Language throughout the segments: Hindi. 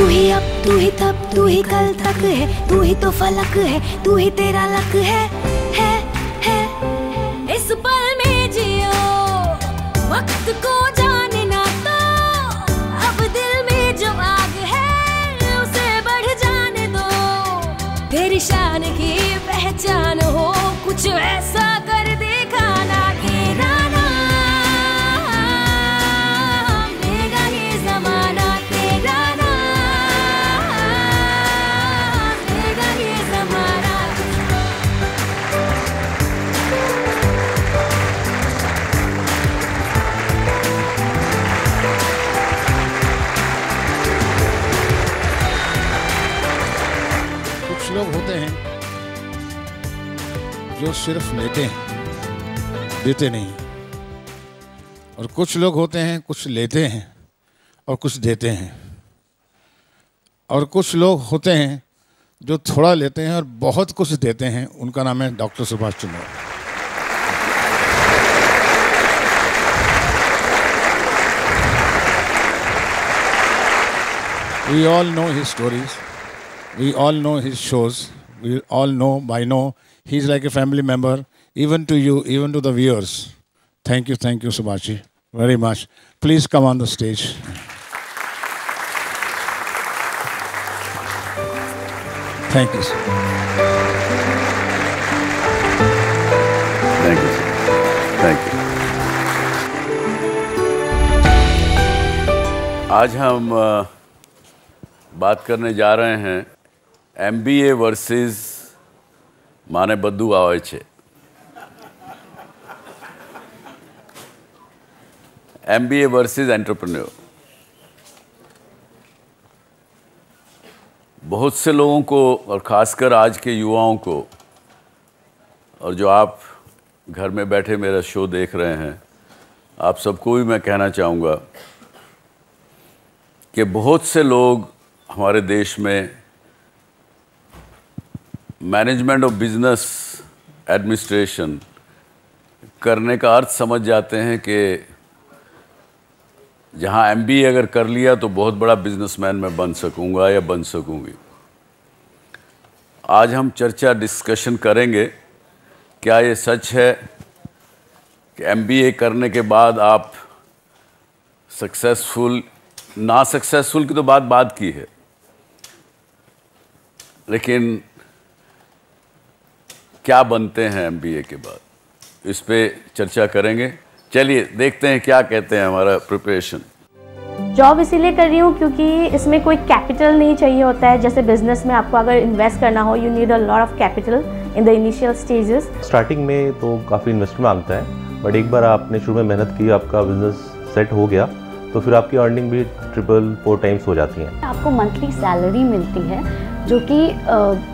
तू ही अब, तू ही तब, तू ही कल तक है, तू ही तो फलक है, तू ही तेरा लक है। इस पल में जियो, वक्त को जाने ना तो, अब दिल में जो आग है उसे बढ़ जाने दो। तेरी शान की पहचान हो, कुछ ऐसा कर दिखाना कि राना देगा ये जमाना, तेरा नाम देगा ये जमाना। कुछ लोग होते हैं जो सिर्फ लेते हैं, देते नहीं। और कुछ लोग होते हैं कुछ लेते हैं और कुछ देते हैं। और कुछ लोग होते हैं जो थोड़ा लेते हैं और बहुत कुछ देते हैं। उनका नाम है doctor Subhash Chandra. We all know his stories. We all know his shows. We all know by now he's like a family member, even to you, even to the viewers. Thank you, Subhashi, very much. Please come on the stage. Thank you, sir. Thank you, sir. Thank you. आज हम बात करने जा रहे हैं MBA वर्सेस माने बद्दू आवे छे। MBA versus entrepreneur. बहुत से लोगों को और ख़ासकर आज के युवाओं को, और जो आप घर में बैठे मेरा शो देख रहे हैं, आप सबको भी मैं कहना चाहूँगा कि बहुत से लोग हमारे देश में मैनेजमेंट ऑफ बिजनेस एडमिनिस्ट्रेशन करने का अर्थ समझ जाते हैं कि जहां MBA अगर कर लिया तो बहुत बड़ा बिजनेसमैन मैं बन सकूंगा या बन सकूंगी। आज हम चर्चा डिस्कशन करेंगे, क्या ये सच है कि MBA करने के बाद आप सक्सेसफुल, ना सक्सेसफुल की तो बात की है, लेकिन क्या बनते हैं MBA के बाद, इस पे चर्चा करेंगे। चलिए देखते हैं क्या कहते हैं हमारा प्रिपरेशन। जॉब इसीलिए कर रही हूँ क्योंकि इसमें कोई कैपिटल नहीं चाहिए होता है। जैसे बिजनेस में आपको अगर इन्वेस्ट करना हो, you need a lot of capital in the initial stages. Starting में तो काफ़ी इन्वेस्टमेंट मांगता है, बट एक बार आपने शुरू में मेहनत की, आपका बिजनेस सेट हो गया, तो फिर आपकी अर्निंग भी 3-4 टाइम्स हो जाती है। आपको मंथली सैलरी मिलती है, जो कि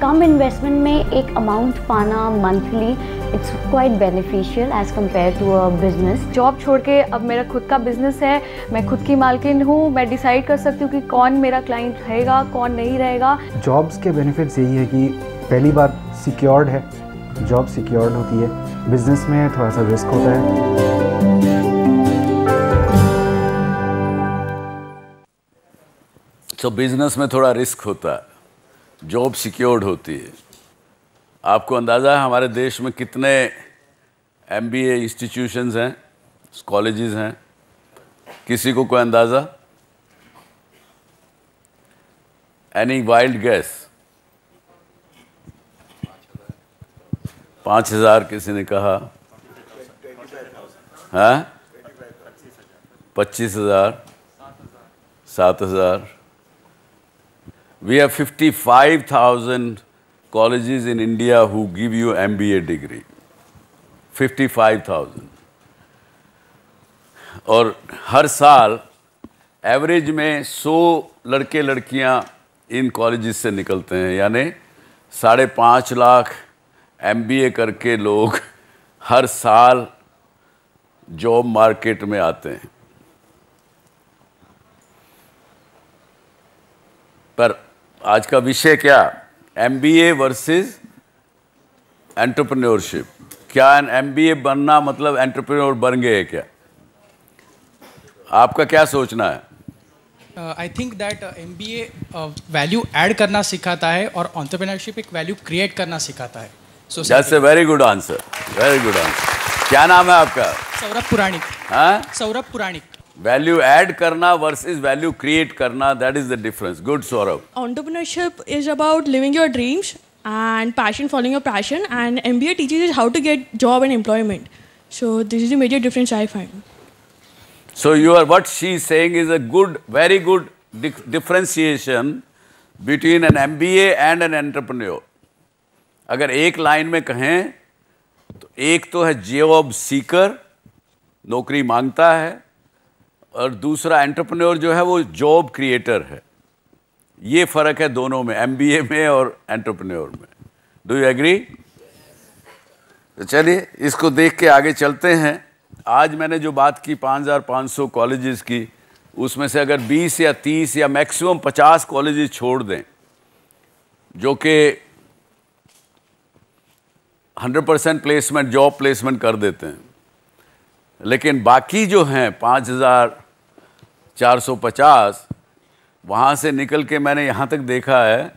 कम इन्वेस्टमेंट में एक अमाउंट पाना monthly, it's quite beneficial as compared to a business. Job छोड़ के अब मेरा खुद का बिजनेस है, मैं खुद की मालकिन हूँ, मैं डिसाइड कर सकती हूँ कि कौन मेरा क्लाइंट रहेगा, कौन नहीं रहेगा। जॉब्स के बेनिफिट्स यही है कि पहली बात सिक्योर्ड है, जॉब सिक्योर्ड होती है। बिजनेस में थोड़ा सा रिस्क होता है। तो बिजनेस में थोड़ा रिस्क होता है, जॉब सिक्योर्ड होती है। आपको अंदाज़ा है हमारे देश में कितने MBA इंस्टीट्यूशंस हैं, कॉलेजेस हैं? किसी को कोई अंदाज़ा? Any wild gas? 5,000 किसी ने कहा, हाँ 25,000, 7,000। We have 55,000 colleges in India who give you MBA degree. 55,000. और हर साल एवरेज में 100 लड़के लड़कियां इन कॉलेजेस से निकलते हैं, यानी 5.5 लाख MBA करके लोग हर साल जॉब मार्केट में आते हैं। पर आज का विषय क्या? MBA versus entrepreneurship. क्या MBA बनना मतलब एंटरप्रेन्योर बन गए क्या? आपका क्या सोचना है? I think that MBA value add करना सिखाता है और एंटरप्रेन्योरशिप एक वैल्यू क्रिएट करना सिखाता है. That's a very good answer, very good answer. क्या नाम है आपका? सौरभ पुराणिक. हाँ, सौरभ पुराणिक. वैल्यू ऐड करना वर्सेस वैल्यू क्रिएट करना, that is the difference. Good Saurabh. Entrepreneurship is about living your dreams and passion, following your passion, and MBA teaches you how to get job and employment. So this is the major difference I find. So what she is saying is a good, very good differentiation between an MBA and an entrepreneur. अगर एक लाइन में कहें तो एक तो है जॉब सीकर, नौकरी मांगता है, और दूसरा एंटरप्रेन्योर जो है वो जॉब क्रिएटर है. ये फ़र्क है दोनों में, MBA में और एंटरप्रेन्योर में. Do you agree? तो चलिए इसको देख के आगे चलते हैं. आज मैंने जो बात की 5500 कॉलेजेस की, उसमें से अगर 20 या 30 या मैक्सिमम 50 कॉलेजेस छोड़ दें जो कि 100% प्लेसमेंट, जॉब प्लेसमेंट कर देते हैं, लेकिन बाकी जो हैं 5450, वहाँ से निकल के मैंने यहाँ तक देखा है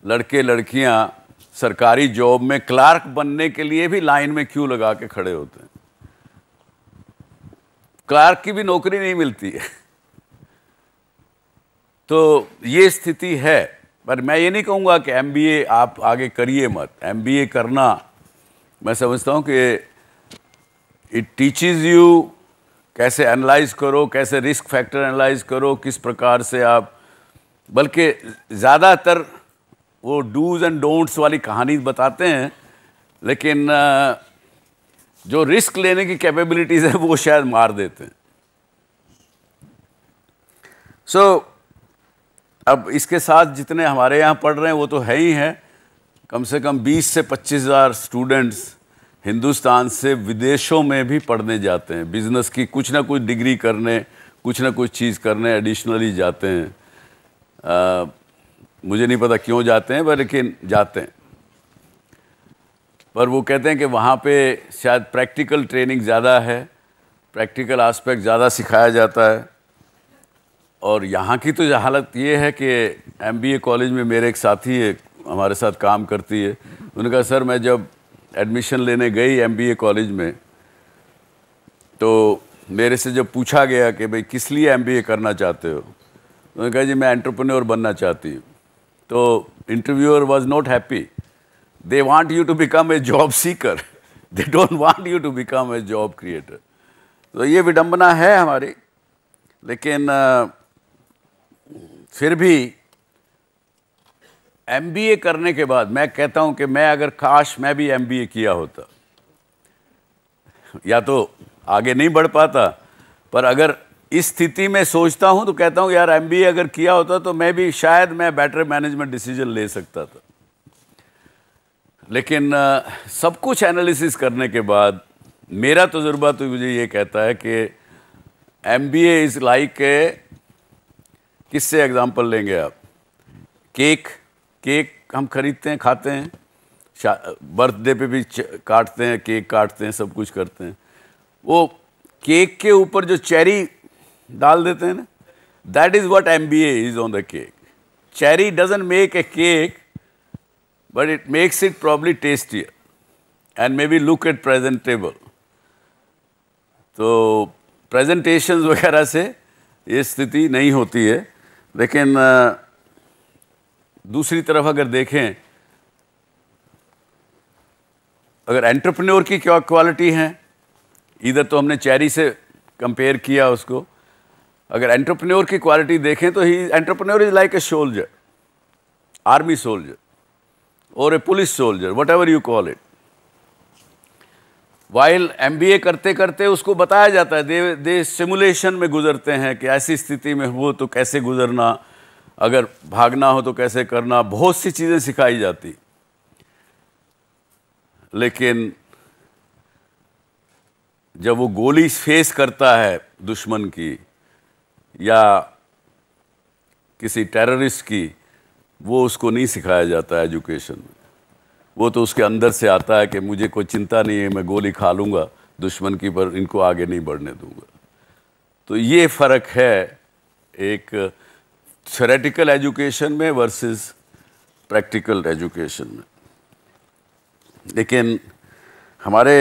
लड़के लड़कियाँ सरकारी जॉब में क्लार्क बनने के लिए भी लाइन में क्यू लगा के खड़े होते हैं. क्लार्क की भी नौकरी नहीं मिलती है. तो ये स्थिति है. पर मैं ये नहीं कहूँगा कि MBA आप आगे करिए मत. MBA करना मैं समझता हूँ कि इट टीचेस यू कैसे एनालाइज करो, कैसे रिस्क फैक्टर एनालाइज करो, किस प्रकार से आप, बल्कि ज़्यादातर वो डूज एंड डोंट्स वाली कहानी बताते हैं, लेकिन जो रिस्क लेने की कैपेबिलिटीज़ है वो शायद मार देते हैं. अब इसके साथ जितने हमारे यहाँ पढ़ रहे हैं वो तो है ही हैं. कम से कम 20 से 25,000 स्टूडेंट्स हिंदुस्तान से विदेशों में भी पढ़ने जाते हैं. बिज़नेस की कुछ ना कुछ डिग्री करने, कुछ ना कुछ चीज़ करने एडिशनली जाते हैं. मुझे नहीं पता क्यों जाते हैं, पर लेकिन जाते हैं. पर वो कहते हैं कि वहाँ पे शायद प्रैक्टिकल ट्रेनिंग ज़्यादा है, प्रैक्टिकल आस्पेक्ट ज़्यादा सिखाया जाता है. और यहाँ की तो हालत ये है कि MBA कॉलेज में मेरे एक साथी है, हमारे साथ काम करती है. उन्होंने कहा सर मैं जब एडमिशन लेने गई MBA कॉलेज में तो मेरे से जब पूछा गया कि भाई किस लिए MBA करना चाहते हो, उन्होंने कहा जी मैं एंटरप्रेन्योर बनना चाहती हूँ. तो interviewer was not happy. They want you to become a job seeker, they don't want you to become a job creator. तो ये विडंबना है हमारी. लेकिन फिर भी MBA करने के बाद मैं कहता हूं कि मैं अगर काश मैं भी MBA किया होता, या तो आगे नहीं बढ़ पाता, पर अगर इस स्थिति में सोचता हूं तो कहता हूं यार MBA अगर किया होता तो मैं भी शायद मैं बेटर मैनेजमेंट डिसीजन ले सकता था. लेकिन सब कुछ एनालिसिस करने के बाद मेरा तजुर्बा तो मुझे ये कहता है कि MBA इज़ लाइक ए, किससे एग्जांपल लेंगे आप? केक हम खरीदते हैं, खाते हैं, बर्थडे पे भी काटते हैं, केक काटते हैं, सब कुछ करते हैं. वो केक के ऊपर जो चेरी डाल देते हैं ना, that is what MBA is on the cake. Cherry doesn't make a cake, but it makes it probably tastier and maybe look at presentable. तो presentations वगैरह से ये स्थिति नहीं होती है. लेकिन दूसरी तरफ अगर देखें, अगर एंटरप्रेन्योर की क्या क्वालिटी हैं, इधर तो हमने चेरी से कंपेयर किया उसको. अगर एंटरप्रेन्योर की क्वालिटी देखें तो ही entrepreneur is like a soldier, army soldier और a police soldier, whatever you call it. While MBA करते करते उसको बताया जाता है, दे सिमुलेशन में गुजरते हैं कि ऐसी स्थिति में हो तो कैसे गुजरना, अगर भागना हो तो कैसे करना, बहुत सी चीज़ें सिखाई जाती. लेकिन जब वो गोली फेस करता है दुश्मन की या किसी टेररिस्ट की, वो उसको नहीं सिखाया जाता एजुकेशन में. वो तो उसके अंदर से आता है कि मुझे कोई चिंता नहीं है, मैं गोली खा लूँगा दुश्मन की, पर इनको आगे नहीं बढ़ने दूँगा. तो ये फ़र्क है एक थ्योरेटिकल एजुकेशन में वर्सेस प्रैक्टिकल एजुकेशन में। लेकिन हमारे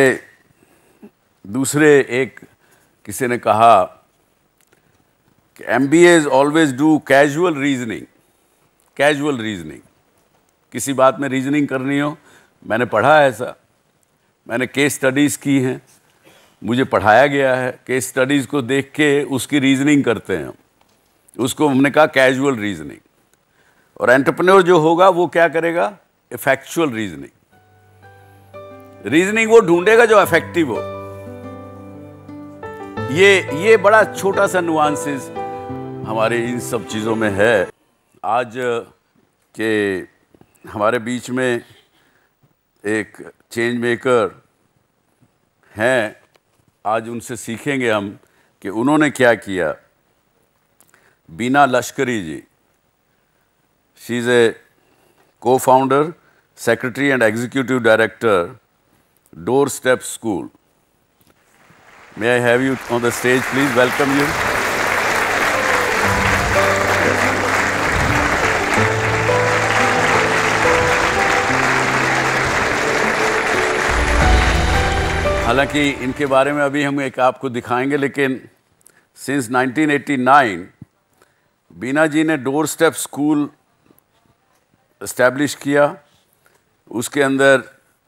दूसरे एक किसी ने कहा कि MBAs always do casual reasoning. Casual reasoning, किसी बात में रीजनिंग करनी हो, मैंने पढ़ा है ऐसा, मैंने केस स्टडीज़ की हैं, मुझे पढ़ाया गया है, केस स्टडीज़ को देख के उसकी रीजनिंग करते हैं, उसको हमने कहा कैजुअल रीजनिंग। और एंटरप्रेन्योर जो होगा वो क्या करेगा? Effectual reasoning. रीजनिंग वो ढूंढेगा जो इफेक्टिव हो। ये बड़ा छोटा सा नुआंसेस हमारे इन सब चीज़ों में है। आज के हमारे बीच में एक चेंज मेकर हैं, आज उनसे सीखेंगे हम कि उन्होंने क्या किया। Bina Lashkari ji, she is a co-founder, secretary and executive director, Doorstep School. May I have you on the stage, please? Welcome you. हालांकि इनके बारे में अभी हम एक आपको दिखाएंगे, लेकिन सिंस 1989 बीना जी ने डोर स्टेप स्कूल इस्टेब्लिश किया। उसके अंदर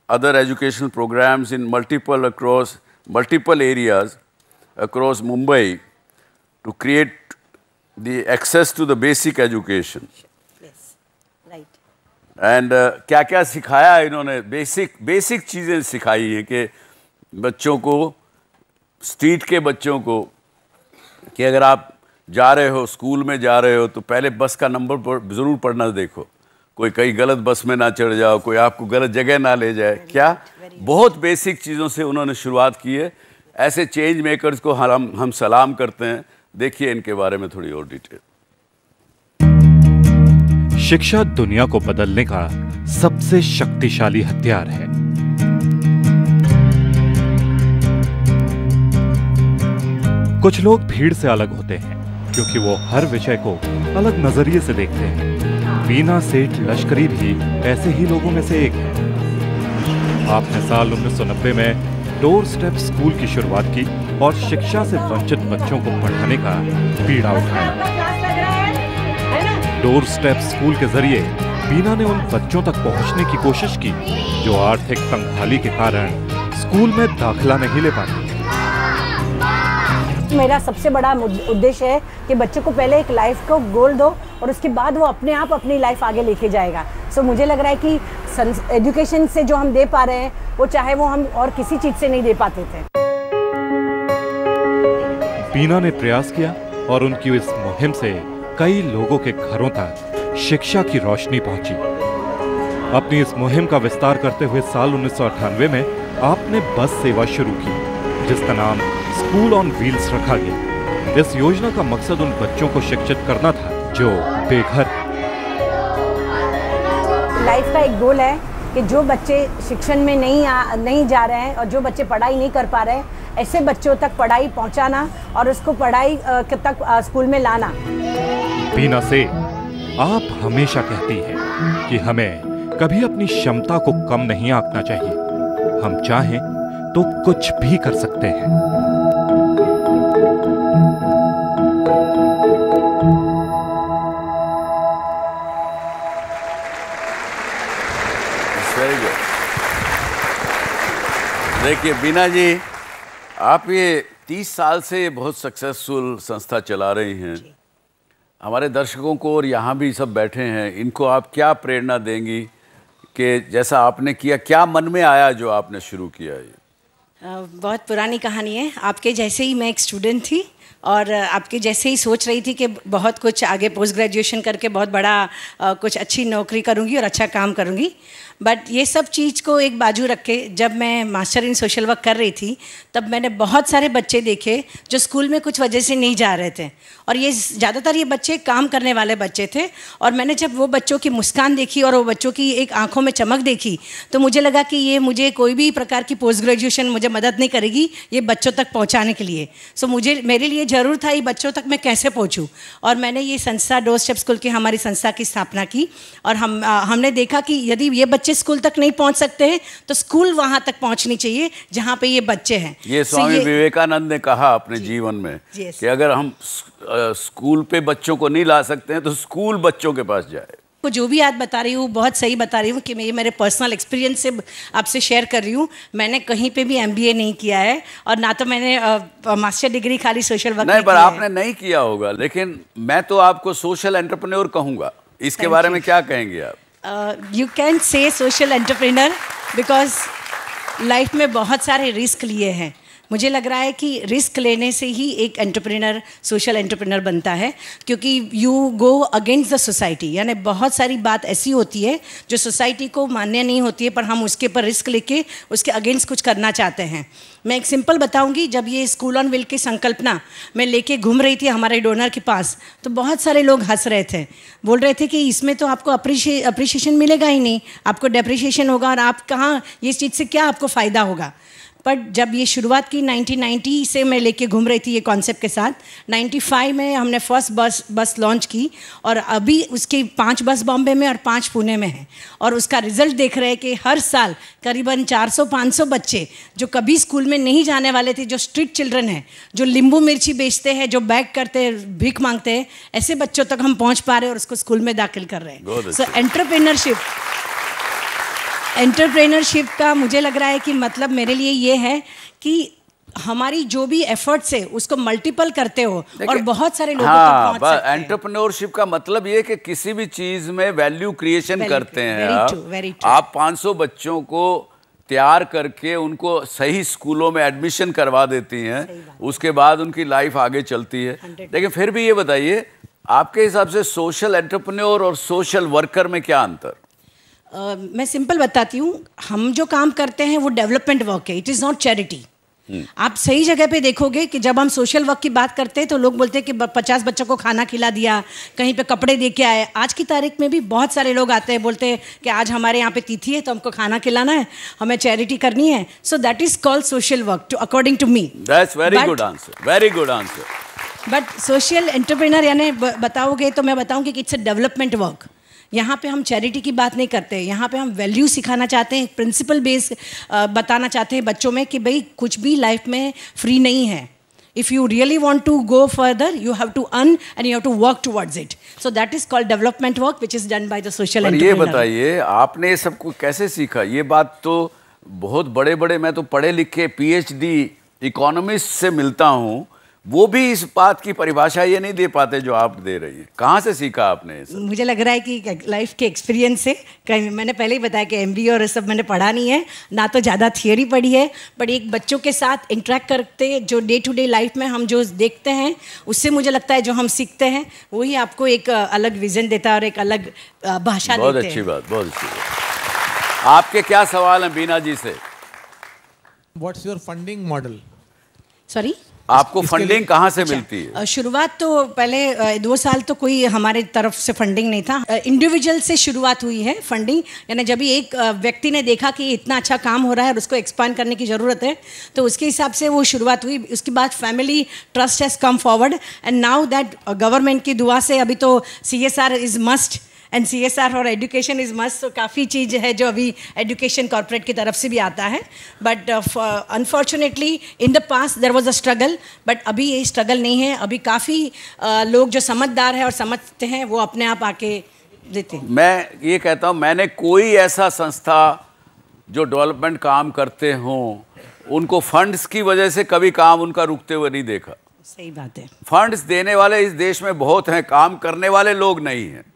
other educational programmes in multiple areas across Mumbai to create the access to the basic education. And क्या क्या सिखाया इन्होंने? बेसिक चीज़ें सिखाई हैं कि बच्चों को, स्ट्रीट के बच्चों को, कि अगर आप जा रहे हो, स्कूल में जा रहे हो, तो पहले बस का नंबर ज़रूर पढ़ना देखो, कोई कहीं गलत बस में ना चढ़ जाओ, कोई आपको गलत जगह ना ले जाए। क्या बहुत बेसिक चीज़ों से उन्होंने शुरुआत की है। ऐसे चेंज मेकर्स को हम सलाम करते हैं। देखिए इनके बारे में थोड़ी और डिटेल। शिक्षा दुनिया को बदलने का सबसे शक्तिशाली हथियार है। कुछ लोग भीड़ से अलग होते हैं क्योंकि वो हर विषय को अलग नजरिए से देखते हैं। बीना सेठ लश्करी भी ऐसे ही लोगों में से एक है। आपने साल 1990 में डोर स्टेप स्कूल की शुरुआत की और शिक्षा से वंचित बच्चों को पढ़ाने का बीड़ा उठाया। डोर स्टेप स्कूल के जरिए बीना ने उन बच्चों तक पहुंचने की कोशिश की जो आर्थिक तंगहाली के कारण स्कूल में दाखिला नहीं ले पाते। मेरा सबसे बड़ा उद्देश्य है कि बच्चों को पहले एक लाइफ को गोल दो और उसके बाद वो अपने आप अपनी लाइफ आगे लेके जाएगा। सो मुझे लग रहा है कि एजुकेशन से जो हम दे पा रहे हैं वो चाहे वो हम और किसी चीज से नहीं दे पाते थे। बीना ने प्रयास किया और उनकी इस मुहिम से कई लोगों के घरों तक शिक्षा की रोशनी पहुंची। अपनी इस मुहिम का विस्तार करते हुए साल 1998 में आपने बस सेवा शुरू की जिसका नाम स्कूल ऑन व्हील्स रखा गया। इस योजना का मकसद उन बच्चों को शिक्षित करना था जो बेघर। लाइफ का एक गोल है कि जो बच्चे शिक्षण में नहीं जा रहे हैं और जो बच्चे पढ़ाई नहीं कर पा रहे हैं, ऐसे बच्चों तक पढ़ाई पहुंचाना और उसको पढ़ाई तक स्कूल में लाना। बीना से आप हमेशा कहती हैं कि हमें कभी अपनी क्षमता को कम नहीं आंकना चाहिए। हम चाहें तो कुछ भी कर सकते हैं। देखिए बीना जी, आप ये 30 साल से बहुत सक्सेसफुल संस्था चला रही हैं। हमारे दर्शकों को और यहाँ भी सब बैठे हैं, इनको आप क्या प्रेरणा देंगी कि जैसा आपने किया, क्या मन में आया जो आपने शुरू किया है? बहुत पुरानी कहानी है। आपके जैसे ही मैं एक स्टूडेंट थी और आपके जैसे ही सोच रही थी कि बहुत कुछ आगे पोस्ट ग्रेजुएशन करके बहुत बड़ा कुछ अच्छी नौकरी करूंगी और अच्छा काम करूंगी। बट ये सब चीज़ को एक बाजू रख के जब मैं मास्टर इन सोशल वर्क कर रही थी तब मैंने बहुत सारे बच्चे देखे जो स्कूल में कुछ वजह से नहीं जा रहे थे और ये ज़्यादातर ये बच्चे काम करने वाले बच्चे थे। और मैंने जब वो बच्चों की मुस्कान देखी और वो बच्चों की एक आंखों में चमक देखी तो मुझे लगा कि ये मुझे कोई भी प्रकार की पोस्ट ग्रेजुएशन मुझे मदद नहीं करेगी ये बच्चों तक पहुँचाने के लिए। सो मेरे लिए लिए ज़रूर था ये बच्चों तक मैं कैसे पहुंचूं, और मैंने ये संस्था डोर स्टेप स्कूल की हमारी संस्था की स्थापना की। और हमने देखा कि यदि ये बच्चे स्कूल तक नहीं पहुंच सकते हैं तो स्कूल वहां तक पहुंचनी चाहिए जहां पे ये बच्चे हैं। ये स्वामी विवेकानंद ने कहा अपने जीवन में कि अगर हम स्कूल पे बच्चों को नहीं ला सकते हैं तो स्कूल बच्चों के पास जाए। को जो भी आज बता रही हूँ बहुत सही बता रही हूँ कि मैं मेरे पर्सनल एक्सपीरियंस से आपसे शेयर कर रही हूँ। मैंने कहीं पे भी MBA नहीं किया है और ना तो मैंने मास्टर डिग्री खाली सोशल वर्क नहीं, पर आपने नहीं किया होगा, लेकिन मैं तो आपको सोशल एंटरप्रेन्योर कहूँगा। इसके बारे में क्या कहेंगे आप? You can say social entrepreneur because life में बहुत सारे रिस्क लिए हैं। मुझे लग रहा है कि रिस्क लेने से ही एक एंटरप्रेन्योर सोशल एंटरप्रेन्योर बनता है, क्योंकि you go against the society. यानी बहुत सारी बात ऐसी होती है जो सोसाइटी को मान्य नहीं होती है, पर हम उसके ऊपर रिस्क लेके उसके अगेंस्ट कुछ करना चाहते हैं। मैं एक सिंपल बताऊंगी, जब ये स्कूल ऑन व्हील की संकल्पना मैं लेके घूम रही थी हमारे डोनर के पास, तो बहुत सारे लोग हंस रहे थे, बोल रहे थे कि इसमें तो आपको अप्रिशिएशन मिलेगा ही नहीं, आपको डेप्रिशिएशन होगा और आप कहाँ, ये चीज़ से क्या आपको फ़ायदा होगा। बट जब ये शुरुआत की 1990 से मैं लेके घूम रही थी ये कॉन्सेप्ट के साथ, 95 में हमने फर्स्ट बस लॉन्च की और अभी उसकी 5 बस बॉम्बे में और 5 पुणे में हैं। और उसका रिजल्ट देख रहे हैं कि हर साल करीबन 400-500 बच्चे जो कभी स्कूल में नहीं जाने वाले थे, जो स्ट्रीट चिल्ड्रन हैं, जो नींबू मिर्ची बेचते हैं, जो बैग करते हैं, भीख मांगते हैं, ऐसे बच्चों तक हम पहुँच पा रहे हैं और उसको स्कूल में दाखिल कर रहे हैं। सो एंटरप्रेन्योरशिप का मुझे लग रहा है कि मतलब मेरे लिए ये है कि हमारी जो भी एफर्ट्स है उसको मल्टीपल करते हो और बहुत सारे लोगों तक पहुंच सकते हैं। एंटरप्रेन्योरशिप का मतलब ये कि किसी भी चीज में वैल्यू क्रिएशन करते हैं आप 500 बच्चों को तैयार करके उनको सही स्कूलों में एडमिशन करवा देती हैं, उसके बाद उनकी लाइफ आगे चलती है। लेकिन फिर भी ये बताइए, आपके हिसाब से सोशल एंटरप्रेन्योर और सोशल वर्कर में क्या अंतर? मैं सिंपल बताती हूँ, हम जो काम करते हैं वो डेवलपमेंट वर्क है, इट इज़ नॉट चैरिटी। आप सही जगह पे देखोगे कि जब हम सोशल वर्क की बात करते हैं तो लोग बोलते हैं कि 50 बच्चों को खाना खिला दिया, कहीं पे कपड़े दे के आए। आज की तारीख में भी बहुत सारे लोग आते हैं, बोलते हैं कि आज हमारे यहाँ पे तिथि है तो हमको खाना खिलाना है, हमें चैरिटी करनी है। So that is called social work according to me. That's very good answer, very good answer. But social entrepreneur यानी बताओगे तो मैं बताऊँगी कि इट्स अ डेवलपमेंट वर्क। यहाँ पे हम चैरिटी की बात नहीं करते, यहाँ पे हम वैल्यू सिखाना चाहते हैं, प्रिंसिपल बेस बताना चाहते हैं बच्चों में कि भाई कुछ भी लाइफ में फ्री नहीं है। If you really want to go further you have to earn and you have to work towards it. So that is called development work which is done by the social entrepreneur. ये बताइए, आपने ये सब कैसे सीखा? ये बात तो बहुत बड़े बड़े, मैं तो पढ़े लिखे PhD इकोनॉमिस्ट से मिलता हूँ, वो भी इस बात की परिभाषा ये नहीं दे पाते जो आप दे रही हैं। कहाँ से सीखा आपने? मुझे लग रहा है कि लाइफ के एक्सपीरियंस से। कहीं मैंने पहले ही बताया कि MBA और सब मैंने पढ़ा नहीं है, ना तो ज़्यादा थियोरी पढ़ी है, बट एक बच्चों के साथ इंटरेक्ट करते जो डे टू डे लाइफ में हम जो देखते हैं उससे मुझे लगता है जो हम सीखते हैं वही आपको एक अलग विजन देता है और एक अलग भाषा देते हैं। बहुत अच्छी बात, बहुत अच्छी बात। आपके क्या सवाल हैं बीना जी से? What's your funding model? Sorry, आपको फंडिंग कहाँ से मिलती है? शुरुआत तो पहले 2 साल तो कोई हमारे तरफ से फंडिंग नहीं था, इंडिविजुअल से शुरुआत हुई है फंडिंग। यानी जब एक व्यक्ति ने देखा कि इतना अच्छा काम हो रहा है और उसको एक्सपांड करने की ज़रूरत है तो उसके हिसाब से वो शुरुआत हुई। उसके बाद family trust has come forward and now that government की दुआ से अभी तो CSR is must and CSR और एजुकेशन इज़ मस्ट। तो काफ़ी चीज़ है जो अभी एजुकेशन कॉर्पोरेट की तरफ से भी आता है। But unfortunately in the past there was a struggle, but अभी ये स्ट्रगल नहीं है। अभी काफ़ी लोग जो समझदार हैं और समझते हैं वो अपने आप आके देते हैं। मैं ये कहता हूँ, मैंने कोई ऐसा संस्था जो डेवलपमेंट काम करते हों उनको फंड्स की वजह से कभी काम उनका रुकते हुए नहीं देखा। सही बात है। फंड्स देने वाले इस देश में बहुत हैं, काम करने वाले लोग नहीं हैं।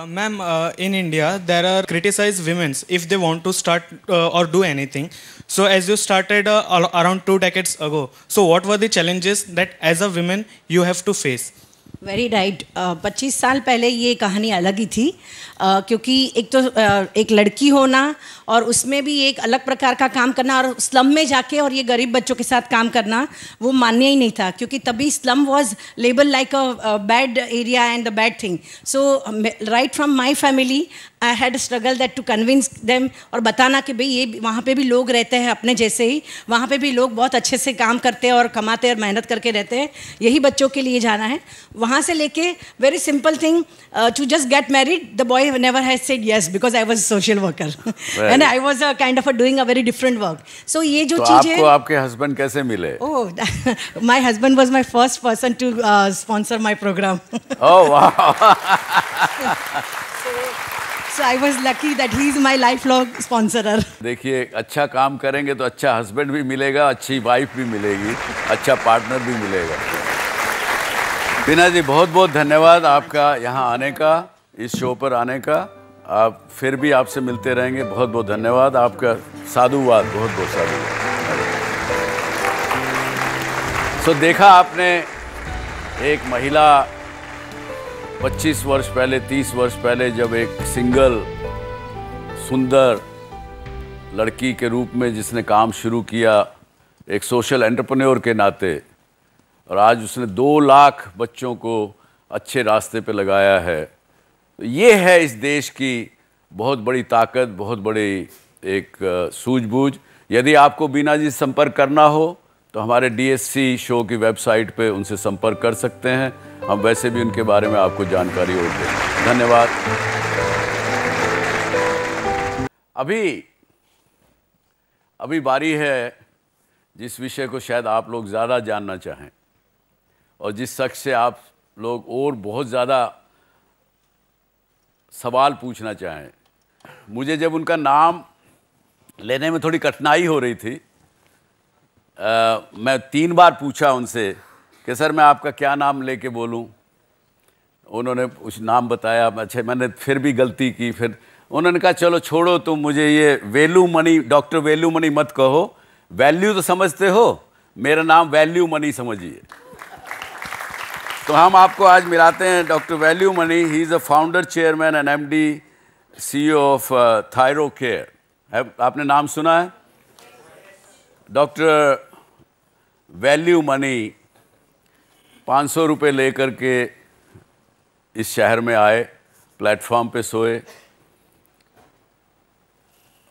Ma'am, in India, there are criticized women if they want to start or do anything. So, as you started around 2 decades ago, so what were the challenges that as a woman you have to face? Very right. 25 साल पहले ये कहानी अलग ही थी, क्योंकि एक तो एक लड़की होना और उसमें भी एक अलग प्रकार का काम करना और स्लम में जाके और ये गरीब बच्चों के साथ काम करना वो मान्य ही नहीं था, क्योंकि तभी slum was label like a bad area and the bad thing. So right from my family I had struggle that to convince them, और बताना कि भाई ये वहाँ पे भी लोग रहते हैं अपने जैसे ही, वहाँ पे भी लोग बहुत अच्छे से काम करते हैं और कमाते हैं और मेहनत करके रहते हैं, यही बच्चों के लिए जाना है। वहाँ से लेके very simple thing to just get married, the boy never has said yes because I was social worker and I was kind of doing a very different work. So ये जो चीज़ है, आपके हस्बैंड कैसे मिले? Oh, my husband was my first person to sponsor my program. Oh वाह। So I was lucky that he is my lifelong sponsorer. देखिए, अच्छा काम करेंगे तो अच्छा हस्बैंड भी मिलेगा, अच्छी वाइफ भी मिलेगी, अच्छा पार्टनर भी मिलेगा। बीना जी, बहुत बहुत धन्यवाद आपका यहाँ आने का, इस शो पर आने का। आप फिर भी आपसे मिलते रहेंगे। बहुत बहुत धन्यवाद आपका। साधुवाद, बहुत बहुत साधुवाद। सो देखा आपने, एक महिला 25 वर्ष पहले, 30 वर्ष पहले, जब एक सिंगल सुंदर लड़की के रूप में जिसने काम शुरू किया एक सोशल एंटरप्रेन्योर के नाते, और आज उसने 2 लाख बच्चों को अच्छे रास्ते पे लगाया है। तो ये है इस देश की बहुत बड़ी ताकत, बहुत बड़ी एक सूझबूझ। यदि आपको बीना जी से संपर्क करना हो तो हमारे DSC शो की वेबसाइट पे उनसे संपर्क कर सकते हैं। हम वैसे भी उनके बारे में आपको जानकारी और दें। धन्यवाद। अभी बारी है जिस विषय को शायद आप लोग ज़्यादा जानना चाहें और जिस शख्स से आप लोग और बहुत ज़्यादा सवाल पूछना चाहें। मुझे जब उनका नाम लेने में थोड़ी कठिनाई हो रही थी, मैं 3 बार पूछा उनसे कि सर मैं आपका क्या नाम लेके बोलूं। उन्होंने कुछ नाम बताया, अच्छा मैंने फिर भी गलती की। फिर उन्होंने कहा चलो छोड़ो, तुम मुझे ये वेलू मनी, डॉक्टर वेलू मनी मत कहो, वैल्यू तो समझते हो, मेरा नाम वैल्यू मनी समझिए। तो हम आपको आज मिलाते हैं doctor value money. He is a founder, chairman and MD CEO of thyro care. आपने नाम सुना है? डॉक्टर वैल्यू मनी 500 रुपये लेकर के इस शहर में आए, प्लेटफॉर्म पे सोए,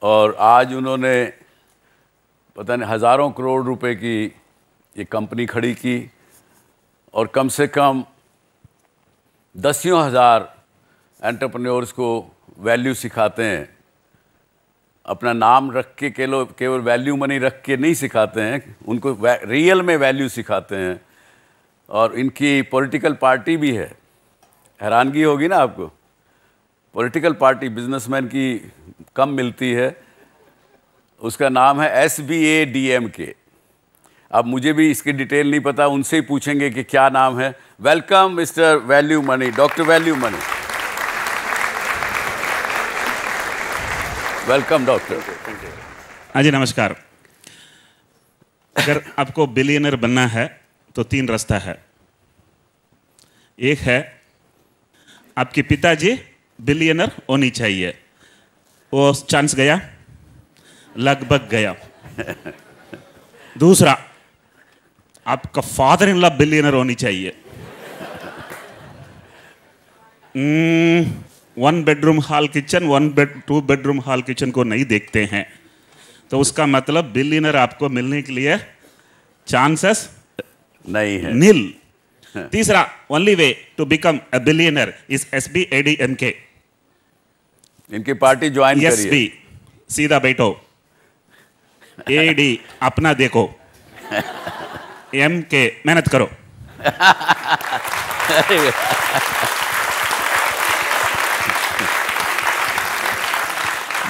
और आज उन्होंने पता नहीं हज़ारों करोड़ रुपए की ये कंपनी खड़ी की, और कम से कम दसियों हज़ार एंटरप्रेन्योर्स को वैल्यू सिखाते हैं। अपना नाम रख के केवल वैल्यू मनी रख के नहीं सिखाते हैं, उनको रियल में वैल्यू सिखाते हैं। और इनकी पॉलिटिकल पार्टी भी है। हैरानगी होगी ना आपको, पॉलिटिकल पार्टी बिजनेसमैन की कम मिलती है। उसका नाम है SBADMK। अब मुझे भी इसकी डिटेल नहीं पता, उनसे ही पूछेंगे कि क्या नाम है। Welcome mister value money, doctor value money. Welcome doctor. हाँ जी, नमस्कार। अगर आपको बिलियनर बनना है तो 3 रास्ता है। एक है आपके पिताजी बिलियनर होनी चाहिए, वो चांस गया, लगभग गया। दूसरा, आपका फादर इन लॉ बिलियनर होनी चाहिए। 1 bedroom hall kitchen, 2 bedroom hall kitchen को नहीं देखते हैं, तो उसका मतलब बिलियनर आपको मिलने के लिए चांसेस नहीं है, नील। तीसरा, only way to become a billionaire is SBADMK। इनकी पार्टी ज्वाइन करिए। SB सीधा बैठो, AD अपना देखो, MK मेहनत करो।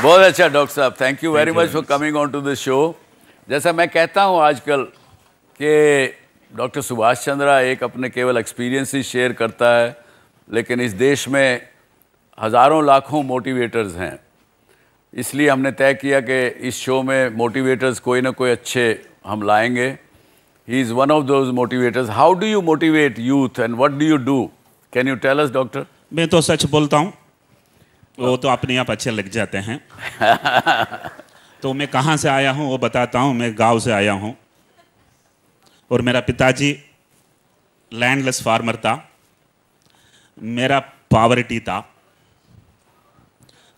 बहुत अच्छा डॉक्टर साहब, thank you very much for coming on to this show. जैसा मैं कहता हूँ आजकल कि डॉक्टर सुभाष चंद्रा एक अपने केवल एक्सपीरियंस ही शेयर करता है, लेकिन इस देश में हज़ारों लाखों मोटिवेटर्स हैं। इसलिए हमने तय किया कि इस शो में मोटिवेटर्स कोई ना कोई अच्छे हम लाएंगे। He is one of those motivators. How do you motivate youth and what do you do? Can you tell us doctor? मैं तो सच बोलता हूँ, वो तो अपने आप अच्छे लग जाते हैं। तो मैं कहाँ से आया हूँ वो बताता हूँ। मैं गांव से आया हूँ और मेरा पिताजी लैंडलेस फार्मर था, मेरा पॉवर्टी था।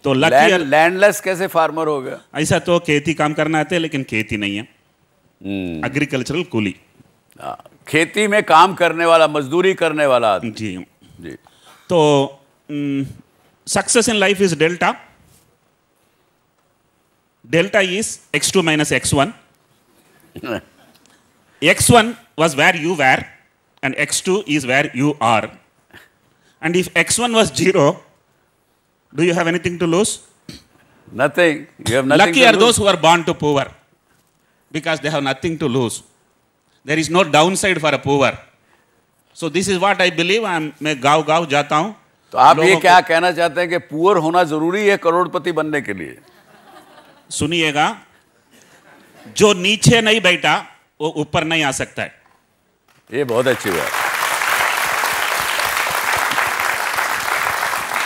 तो लकी लैंडलेस कैसे फार्मर हो गया? ऐसा तो खेती काम करना आते हैं लेकिन खेती नहीं है, एग्रीकल्चरल कूली। खेती में काम करने वाला, मजदूरी करने वाला आदमी। जी जी। तो success in life is delta. Delta is x2 minus x1. x1 was where you were and x2 is where you are. And if x1 was 0, do you have anything to lose? Nothing. You have nothing. Lucky are those who are born to poor because they have nothing to lose. There is no downside for a poor. So this is what I believe. मैं गाँव जाता हूँ। तो आप ये क्या कहना चाहते हैं कि पुअर होना जरूरी है करोड़पति बनने के लिए? सुनिएगा, जो नीचे नहीं बैठा वो ऊपर नहीं आ सकता है। ये बहुत अच्छी बात,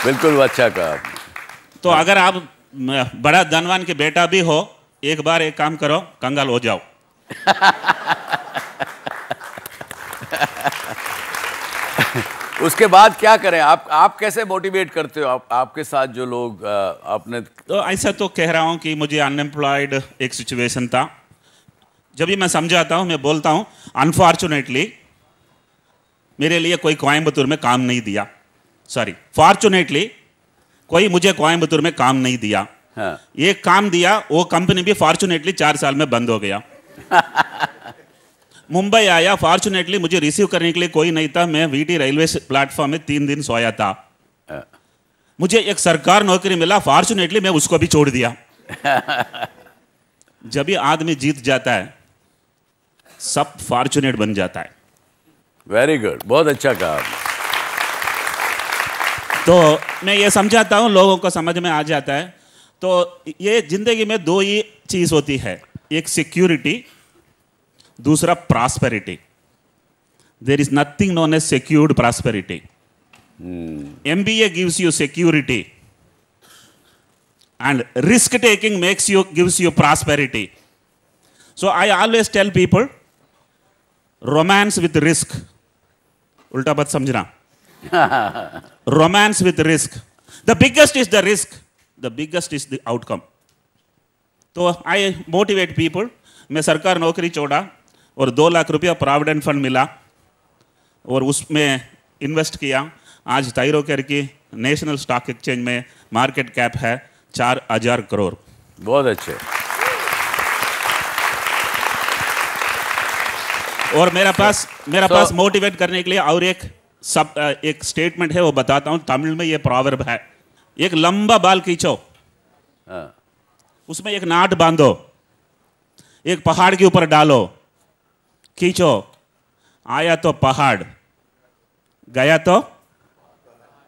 बिल्कुल अच्छा कहा आपने। तो अगर आप बड़ा धनवान के बेटा भी हो, एक बार एक काम करो, कंगाल हो जाओ। उसके बाद क्या करें? आप कैसे मोटिवेट करते हो आपके साथ जो लोग आपने? तो ऐसा तो कह रहा हूं कि मुझे अनएम्प्लॉयड एक सिचुएशन था। जब भी मैं समझाता हूं, मैं बोलता हूं अनफॉर्चुनेटली मेरे लिए कोई कोयम्बतूर में काम नहीं दिया, सॉरी फॉर्चुनेटली कोई मुझे कोयम्बतूर में काम नहीं दिया। हाँ। एक काम दिया, वो कंपनी भी फॉर्चुनेटली 4 साल में बंद हो गया। मुंबई आया, फॉर्चुनेटली मुझे रिसीव करने के लिए कोई नहीं था। मैं वीटी रेलवे प्लेटफॉर्म में 3 दिन सोया था। मुझे एक सरकार नौकरी मिला, फॉर्चुनेटली मैं उसको भी छोड़ दिया। जब भी आदमी जीत जाता है, सब फॉर्चुनेट बन जाता है। वेरी गुड, बहुत अच्छा कहा आपने। तो मैं ये समझाता हूँ, लोगों को समझ में आ जाता है। तो ये जिंदगी में 2 ही चीज होती है, एक सिक्योरिटी, दूसरा prosperity. There is nothing known as secured prosperity. MBA gives you security and risk taking gives you prosperity. So I always tell people, romance with risk. उल्टा बात समझना। Romance with risk. The biggest is the risk. The biggest is the outcome. तो I motivate people. मैं सरकार नौकरी छोड़ा और 2 लाख रुपया प्रोविडेंट फंड मिला और उसमें इन्वेस्ट किया। आज थायरोकेयर की नेशनल स्टॉक एक्सचेंज में मार्केट कैप है 4000 करोड़। बहुत अच्छे। और मेरा पास मोटिवेट करने के लिए और एक स्टेटमेंट है, वो बताता हूँ। तमिल में ये प्रोवर्ब है, एक लंबा बाल खींचो, उसमें एक नाट बांधो, एक पहाड़ के ऊपर डालो, खींचो, आया तो पहाड़, गया तो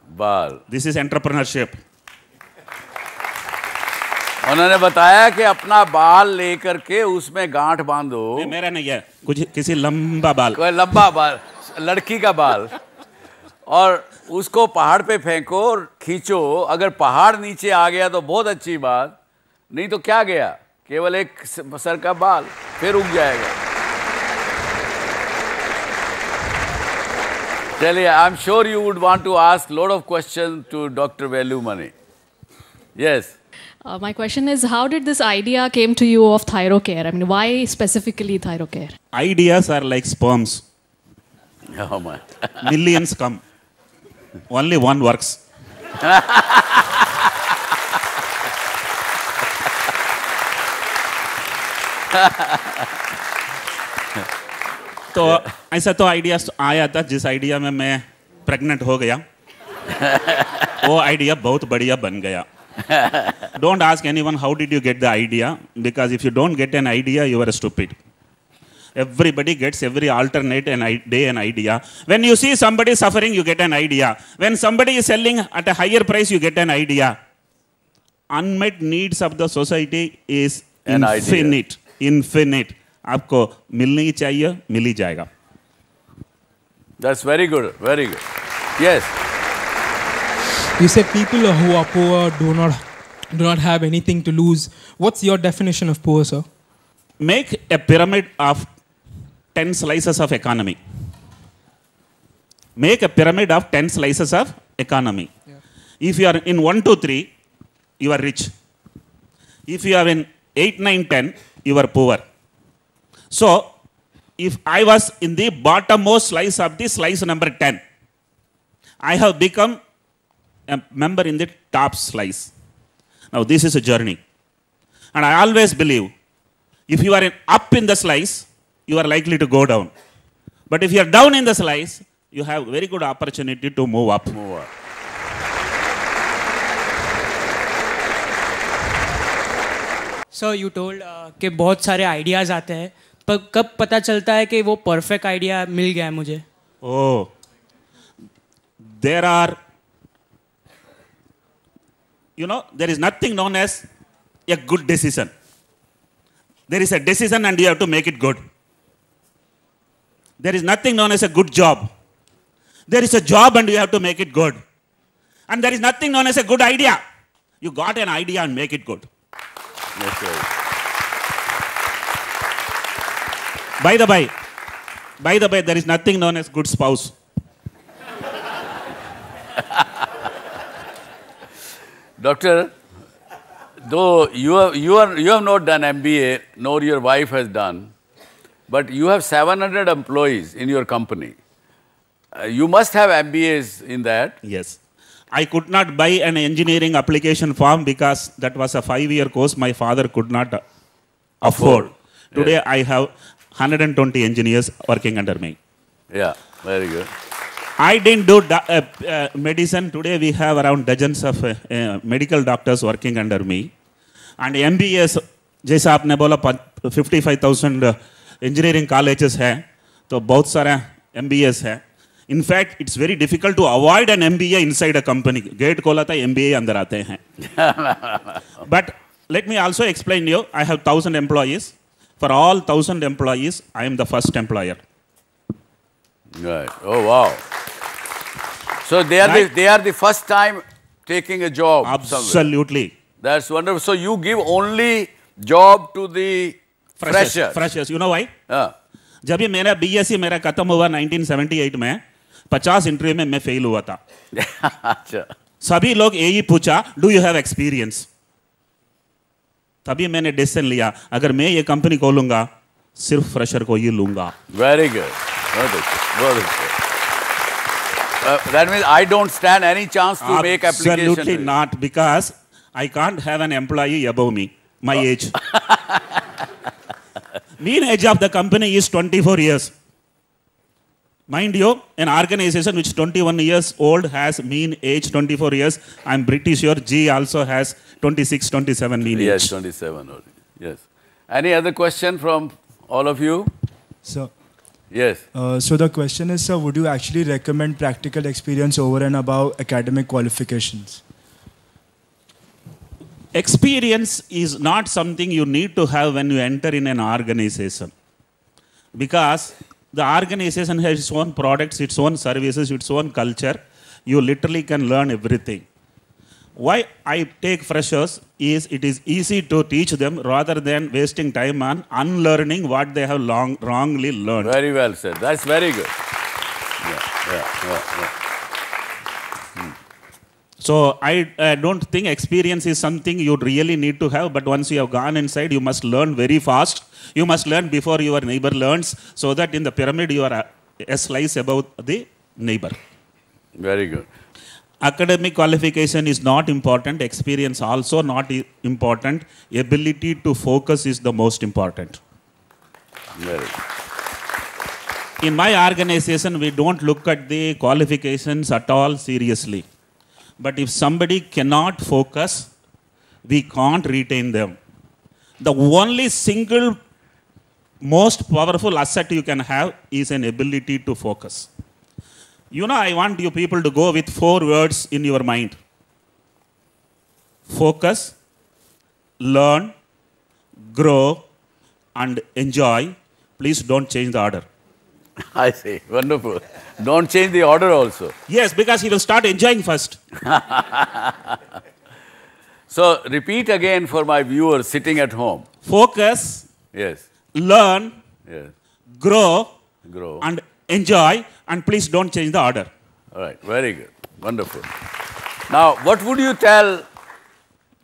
बाल। This is entrepreneurship. उन्होंने बताया कि अपना बाल लेकर के उसमें गांठ बांधो। मेरा नहीं है, कुछ किसी लंबा बाल, कोई लंबा बाल, लड़की का बाल, और उसको पहाड़ पे फेंको और खींचो। अगर पहाड़ नीचे आ गया तो बहुत अच्छी बात, नहीं तो क्या गया, केवल एक सर का बाल, फिर उग जाएगा। चलिए, I am sure you would want to ask lot of question to doctor Velumani. Yes. My question is, how did this idea came to you of ThyroCare? I mean, why specifically ThyroCare? Ideas are like sperms. Oh my. Millions come. Only one works. तो ऐसा तो आइडिया आया था, जिस आइडिया में मैं प्रेग्नेंट हो गया, वो आइडिया बहुत बढ़िया बन गया। Don't ask anyone how did you get the idea, because if you don't get an idea, you are stupid. Everybody gets every alternate day an idea. When you see somebody suffering, you get an idea. When somebody is selling at a higher price, you get an idea. Unmet needs of the society is infinite. Infinite. आपको मिलनी ही चाहिए, मिल ही जाएगा। That's very good. Very good. Yes. You said people who are poor do not have anything to lose. What's your definition of poor, sir? Make a pyramid of 10 slices of economy. Make a pyramid of 10 slices of economy. Yeah. If you are in 1, 2, 3, you are rich. If you are in 8, 9, 10, you are poor. So, if I was in the bottommost slice of the slice number 10, I have become a member in the top slice. Now, this is a journey. And I always believe, if you are up in the slice, you are likely to go down. But if you are down in the slice, you have very good opportunity to move up. So you told कि बहुत सारे आइडियाज़ आते हैं, पर कब पता चलता है कि वो परफेक्ट आइडिया मिल गया है मुझे? Oh, there are, there is nothing known as a good decision. There is a decision and you have to make it good. There is nothing known as a good job. There is a job and you have to make it good. And there is nothing known as a good idea. You got an idea and make it good. That's right. By the way, there is nothing known as good spouse. Doctor, though you have not done MBA, nor your wife has done, but you have 700 employees in your company. You must have MBAs in that. Yes. I could not buy an engineering application form because that was a 5-year course my father could not afford. Today Yeah. I have 120 engineers working under me. Yeah, very good. I didn't do medicine. Today we have around dozens of medical doctors working under me. And MBAs, जैसा आपने बोला 55,000 engineering colleges हैं, तो बहुत सारा MBAs हैं. In fact, it's very difficult to avoid an MBA inside a company. Gate खोला था MBA अंदर आते हैं. But let me also explain you. I have 1,000 employees. For all 1,000 employees, I am the first employer. Right. Oh wow. So they are the first time taking a job. Absolutely. Somewhere. That's wonderful. So you give only job to the freshers. Freshers. You know why? जब ये मेरा BSc मेरा खत्म हुआ 1978 में 50 इंटरव्यू में मैं फेल हुआ था. अच्छा. सभी लोग यही पूछा, डू यू हैव एक्सपीरियंस? तभी मैंने डिसीजन लिया, अगर मैं ये कंपनी खोलूंगा सिर्फ फ्रेशर को ही लूंगा. Very good. That means I don't stand any chance to make application. Absolutely not, because I can't have an employee above me, my age. Mean age of the company is 24 years. Mind you, an organization which 21 years old has mean age 24 years. I'm pretty sure G also has 26, 27 mean age. Yes, 27 already. Yes. Any other question from all of you? Sir. Yes. So the question is, sir, would you actually recommend practical experience over and above academic qualifications? Experience is not something you need to have when you enter in an organization. Because the organization has its own products, its own services, its own culture. You literally can learn everything. Why I take freshers is it is easy to teach them rather than wasting time on unlearning what they have wrongly learned. Very well said. That's very good. So I don't think experience is something you really need to have, but once you have gone inside, you must learn very fast. You must learn before your neighbor learns, so that in the pyramid you are a slice above the neighbor. Very good. Academic qualification is not important. Experience also not important. Ability to focus is the most important. Very good. In my organization, we don't look at the qualifications at all seriously. But if somebody cannot focus, we can't retain them. The only single most powerful asset you can have is an ability to focus. You know, I want you people to go with 4 words in your mind. Focus, learn, grow, and enjoy. Please don't change the order. I see. Wonderful. Don't change the order also. Yes, because he will start enjoying first. So, repeat again for my viewers sitting at home. Focus. Yes. Learn. Yes. Grow. Grow. And enjoy. And please don't change the order. All right. Very good. Wonderful. Now, what would you tell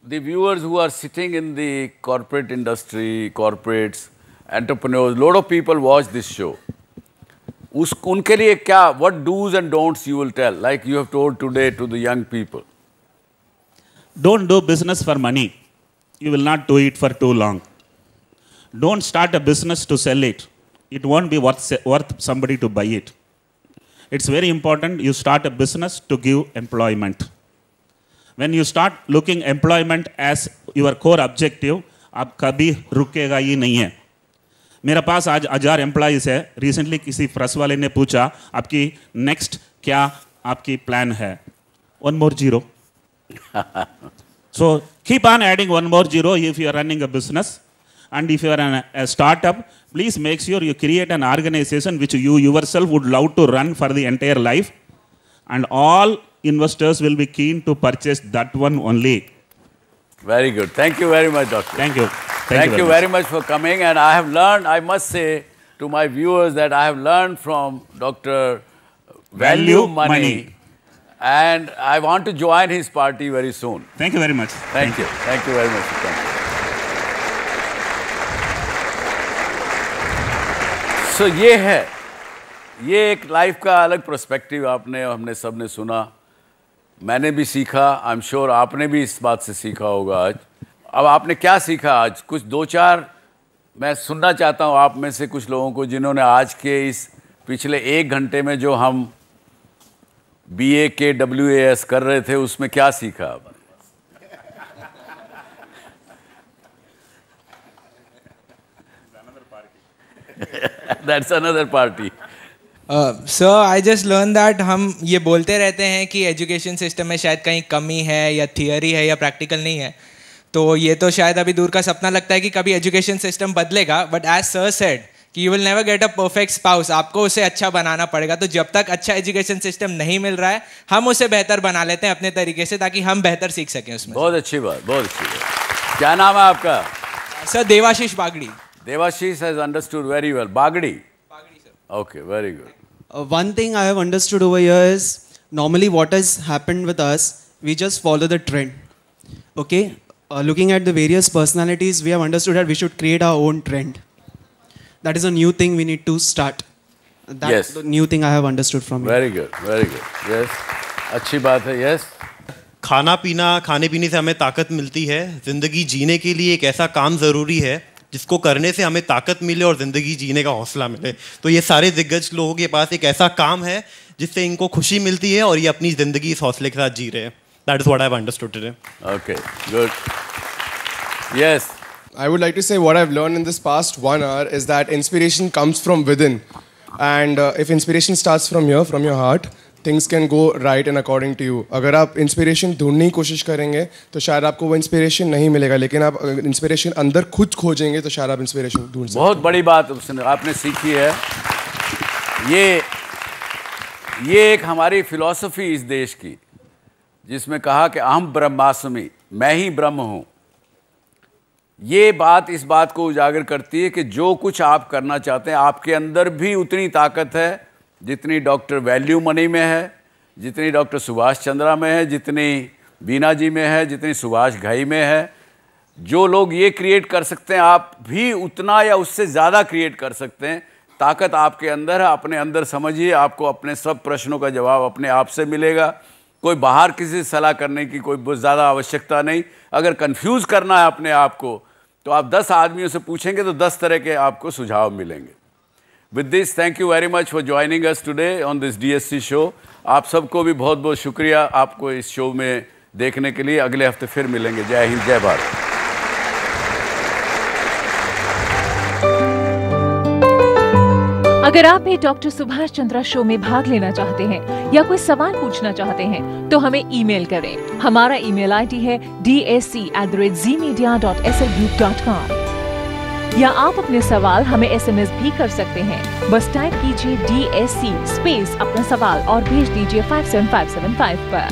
the viewers who are sitting in the corporate industry, corporates, entrepreneurs, lot of people watch this show. उनके लिए क्या, what do's and don'ts you will tell, like you have told today to the young people? Don't do business for money. You will not do it for too long. Don't start a business to sell it. It won't be worth somebody to buy it. It's very important you start a business to give employment. When you start looking employment as your core objective, आप कभी रुकेगा ही नहीं है. मेरे पास आज 1000 एम्प्लॉइज है. रिसेंटली किसी प्रेस वाले ने पूछा आपकी नेक्स्ट क्या आपकी प्लान है? 1 more 0. So keep on adding 1 more 0 if you are running a business. And if you are a startup, please make sure you create an organization which you yourself would love to run for the entire life. And all investors will be keen to purchase that one only. Very good. Thank you very much, Doctor. Thank you. Thank you very much for coming. And I have learned, I must say to my viewers that I have learned from Dr. Value Money. And I want to join his party very soon. Thank you very much. Thank you. Thank you very much for coming. So ये एक लाइफ का अलग पर्सपेक्टिव आपने हमने सब ने सुना. मैंने भी सीखा. आई एम श्योर आपने भी इस बात से सीखा होगा आज. अब आपने क्या सीखा आज? कुछ 2-4 मैं सुनना चाहता हूँ आप में से कुछ लोगों को जिन्होंने आज के इस पिछले 1 घंटे में जो हम BA के WAS कर रहे थे उसमें क्या सीखा आपने? That's another party. Sir, I just learned that हम ये बोलते रहते हैं कि एजुकेशन सिस्टम में शायद कहीं कमी है या थियरी है या प्रैक्टिकल नहीं है. तो ये तो शायद अभी दूर का सपना लगता है कि कभी एजुकेशन सिस्टम बदलेगा. बट एज सर सेड कि you will never get a perfect spouse. आपको उसे अच्छा बनाना पड़ेगा. तो जब तक अच्छा एजुकेशन सिस्टम नहीं मिल रहा है हम उसे बेहतर बना लेते हैं अपने तरीके से ताकि हम बेहतर सीख सकें उसमें. बहुत अच्छी बात, बहुत अच्छी बात. क्या नाम है आपका? Sir Devashish Bagri. Devashish has understood very well. Bagdi? Bagdi, sir. Okay, very good. One thing I have understood over here is normally what has happened with us, we just follow the trend. Okay? Looking at the various personalities, we have understood that we should create our own trend. That is a new thing we need to start. That's the new thing I have understood from you. Very good, very good. Yes. अच्छी बात है. Yes. खाना पीना, खाने पीने से हमें ताकत मिलती है. ज़िंदगी जीने के लिए एक ऐसा काम ज़रूरी है जिसको करने से हमें ताकत मिले और ज़िंदगी जीने का हौसला मिले. तो ये सारे दिग्गज लोगों के पास एक ऐसा काम है जिससे इनको खुशी मिलती है और ये अपनी ज़िंदगी इस हौसले के साथ जी रहे हैं. That is what I have understood today. Okay, good. Yes. I would like to say what I've learned in this past 1 hour is that inspiration comes from within. And if inspiration starts from here, from your heart, things can go right and according to you. अगर आप इंस्पिरेशन ढूंढने की कोशिश करेंगे तो शायद आपको वो इंस्पिरेशन नहीं मिलेगा. लेकिन आप इंस्पिरेशन अंदर खुद खोजेंगे तो शायद आप इंस्पिरेशन ढूंढ सकते हैं. बहुत बड़ी बात आपने सीखी है. ये एक हमारी फिलॉसफी इस देश की जिसमें कहा कि अहम ब्रह्मास्मि, मैं ही ब्रह्म हूँ. ये बात इस बात को उजागर करती है कि जो कुछ आप करना चाहते हैं आपके अंदर भी उतनी ताकत है जितनी डॉक्टर वैल्यू मनी में है, जितनी डॉक्टर सुभाष चंद्रा में है, जितनी बीना जी में है, जितनी सुभाष घई में है. जो लोग ये क्रिएट कर सकते हैं आप भी उतना या उससे ज़्यादा क्रिएट कर सकते हैं. ताकत आपके अंदर है. अपने अंदर समझिए. आपको अपने सब प्रश्नों का जवाब अपने आप से मिलेगा. कोई बाहर किसी से सलाह करने की कोई बहुत ज़्यादा आवश्यकता नहीं. अगर कंफ्यूज करना है अपने आप को तो आप 10 आदमियों से पूछेंगे तो 10 तरह के आपको सुझाव मिलेंगे. With this, thank you very much for joining us today on this DSC show. आप सबको भी बहुत बहुत शुक्रिया आपको इस शो में देखने के लिए. अगले हफ्ते फिर मिलेंगे. जय हिंद, जय भारत. अगर आप भी डॉक्टर सुभाष चंद्रा शो में भाग लेना चाहते हैं या कोई सवाल पूछना चाहते हैं तो हमें ईमेल करें. हमारा ईमेल आईडी है dsc@zmedia.slgroup.com या आप अपने सवाल हमें SMS भी कर सकते हैं. बस टाइप कीजिए DSC स्पेस अपना सवाल और भेज दीजिए 57575 पर.